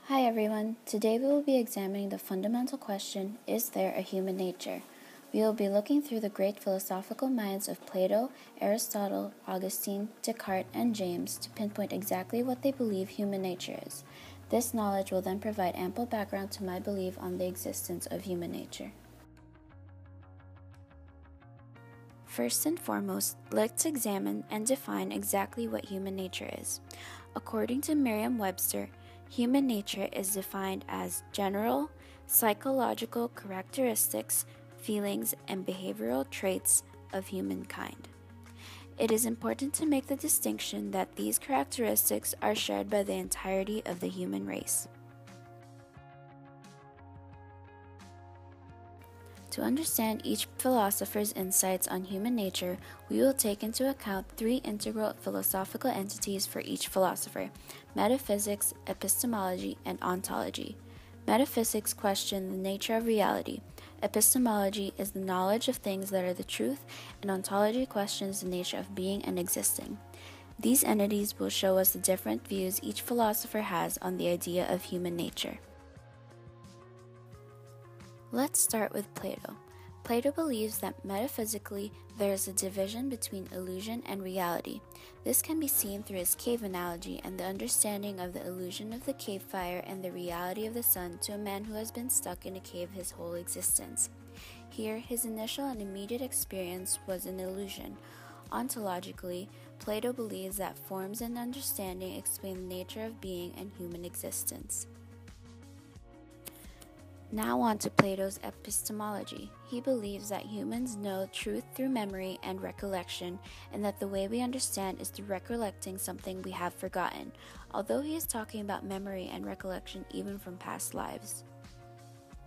Hi everyone, today we will be examining the fundamental question, is there a human nature? We will be looking through the great philosophical minds of Plato, Aristotle, Augustine, Descartes, and James to pinpoint exactly what they believe human nature is. This knowledge will then provide ample background to my belief on the existence of human nature. First and foremost, let's examine and define exactly what human nature is. According to Merriam-Webster, human nature is defined as general, psychological characteristics, feelings, and behavioral traits of humankind. It is important to make the distinction that these characteristics are shared by the entirety of the human race. To understand each philosopher's insights on human nature, we will take into account three integral philosophical entities for each philosopher: metaphysics, epistemology, and ontology. Metaphysics question the nature of reality. Epistemology is the knowledge of things that are the truth, and ontology questions the nature of being and existing. These entities will show us the different views each philosopher has on the idea of human nature. Let's start with Plato. Plato believes that metaphysically there is a division between illusion and reality. This can be seen through his cave analogy and the understanding of the illusion of the cave fire and the reality of the sun to a man who has been stuck in a cave his whole existence. Here, his initial and immediate experience was an illusion. Ontologically, Plato believes that forms and understanding explain the nature of being and human existence. Now on to Plato's epistemology. He believes that humans know truth through memory and recollection, and that the way we understand is through recollecting something we have forgotten, although he is talking about memory and recollection even from past lives.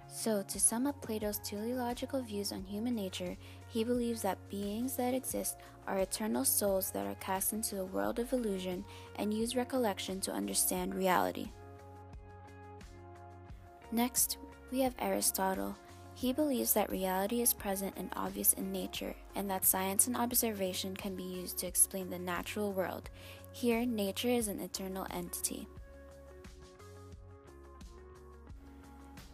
So, to sum up Plato's teleological views on human nature, he believes that beings that exist are eternal souls that are cast into a world of illusion and use recollection to understand reality. Next, we have Aristotle. He believes that reality is present and obvious in nature, and that science and observation can be used to explain the natural world. Here, nature is an eternal entity.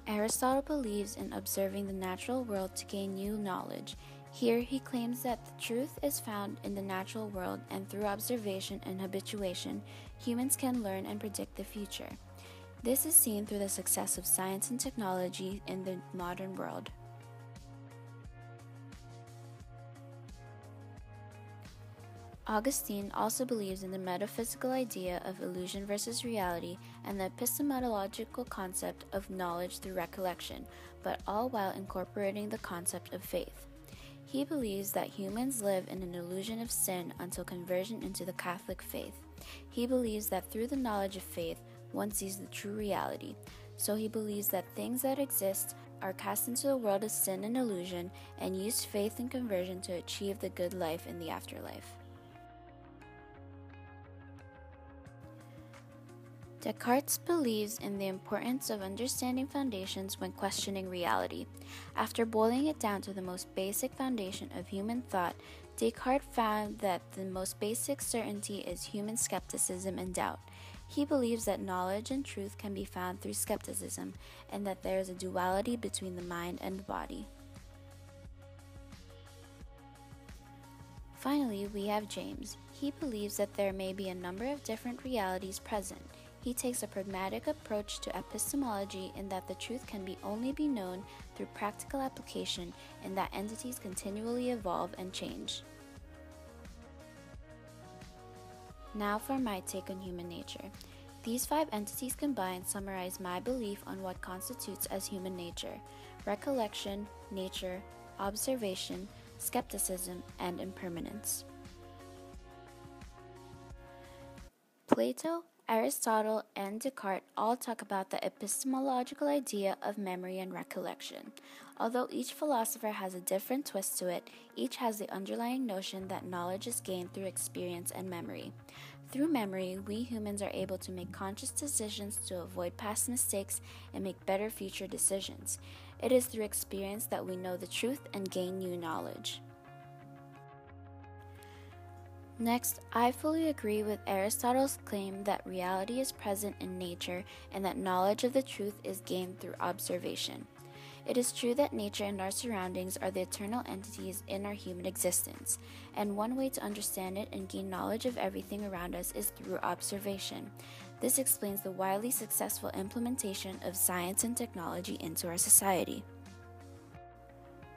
Aristotle believes in observing the natural world to gain new knowledge. Here, he claims that the truth is found in the natural world, and through observation and habituation, humans can learn and predict the future. This is seen through the success of science and technology in the modern world. Augustine also believes in the metaphysical idea of illusion versus reality and the epistemological concept of knowledge through recollection, but all while incorporating the concept of faith. He believes that humans live in an illusion of sin until conversion into the Catholic faith. He believes that through the knowledge of faith, one sees the true reality. So he believes that things that exist are cast into the world of sin and illusion and use faith and conversion to achieve the good life in the afterlife. Descartes believes in the importance of understanding foundations when questioning reality. After boiling it down to the most basic foundation of human thought, Descartes found that the most basic certainty is human skepticism and doubt. He believes that knowledge and truth can be found through skepticism, and that there is a duality between the mind and the body. Finally, we have James. He believes that there may be a number of different realities present. He takes a pragmatic approach to epistemology in that the truth can only be known through practical application, and that entities continually evolve and change. Now for my take on human nature. These 5 entities combined summarize my belief on what constitutes as human nature: recollection, nature, observation, skepticism, and impermanence. Plato, Aristotle, and Descartes all talk about the epistemological idea of memory and recollection. Although each philosopher has a different twist to it, each has the underlying notion that knowledge is gained through experience and memory. Through memory, we humans are able to make conscious decisions to avoid past mistakes and make better future decisions. It is through experience that we know the truth and gain new knowledge. Next, I fully agree with Aristotle's claim that reality is present in nature and that knowledge of the truth is gained through observation. It is true that nature and our surroundings are the eternal entities in our human existence, and one way to understand it and gain knowledge of everything around us is through observation. This explains the widely successful implementation of science and technology into our society.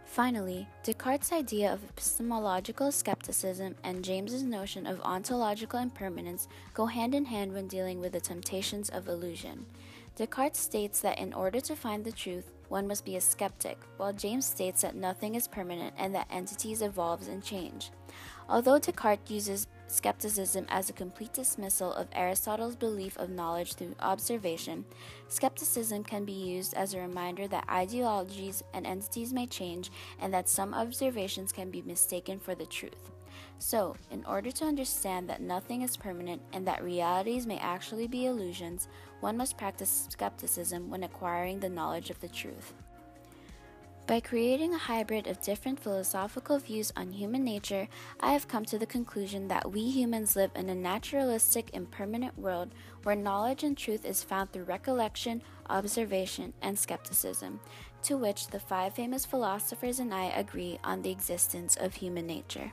Finally, Descartes' idea of epistemological skepticism and James's notion of ontological impermanence go hand in hand when dealing with the temptations of illusion. Descartes states that in order to find the truth, one must be a skeptic, while James states that nothing is permanent and that entities evolve and change. Although Descartes uses skepticism as a complete dismissal of Aristotle's belief of knowledge through observation, skepticism can be used as a reminder that ideologies and entities may change and that some observations can be mistaken for the truth. So, in order to understand that nothing is permanent and that realities may actually be illusions, one must practice skepticism when acquiring the knowledge of the truth. By creating a hybrid of different philosophical views on human nature, I have come to the conclusion that we humans live in a naturalistic, impermanent world where knowledge and truth is found through recollection, observation, and skepticism, to which the 5 famous philosophers and I agree on the existence of human nature.